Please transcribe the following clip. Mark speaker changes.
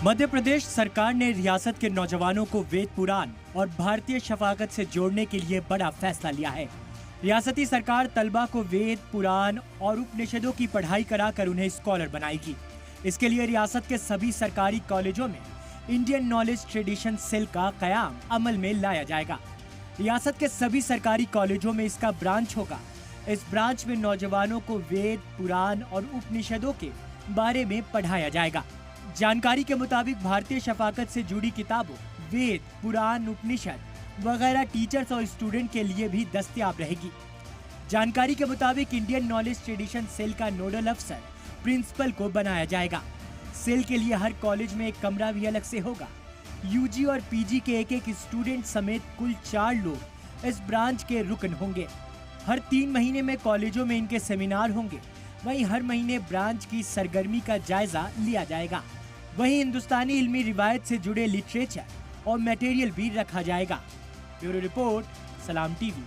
Speaker 1: मध्य प्रदेश सरकार ने रियासत के नौजवानों को वेद पुराण और भारतीय शफाकत से जोड़ने के लिए बड़ा फैसला लिया है। रियासती सरकार तलबा को वेद पुराण और उपनिषदों की पढ़ाई कराकर उन्हें स्कॉलर बनाएगी। इसके लिए रियासत के सभी सरकारी कॉलेजों में इंडियन नॉलेज ट्रेडिशन सेल का कयाम अमल में लाया जाएगा। रियासत के सभी सरकारी कॉलेजों में इसका ब्रांच होगा। इस ब्रांच में नौजवानों को वेद पुराण और उपनिषदों के बारे में पढ़ाया जाएगा। जानकारी के मुताबिक भारतीय शफाकत से जुड़ी किताबों वेद पुराण उपनिषद वगैरह टीचर्स और स्टूडेंट के लिए भी दस्तयाब रहेगी। जानकारी के मुताबिक इंडियन नॉलेज ट्रेडिशन सेल का नोडल अफसर प्रिंसिपल को बनाया जाएगा। सेल के लिए हर कॉलेज में एक कमरा भी अलग से होगा। यूजी और पीजी के एक स्टूडेंट समेत कुल 4 लोग इस ब्रांच के रुकन होंगे। हर 3 महीने में कॉलेजों में इनके सेमिनार होंगे। वहीं हर महीने ब्रांच की सरगर्मी का जायजा लिया जाएगा। वहीं हिंदुस्तानी इल्मी रिवायत से जुड़े लिटरेचर और मटेरियल भी रखा जाएगा। ब्यूरो रिपोर्ट, सलाम टीवी।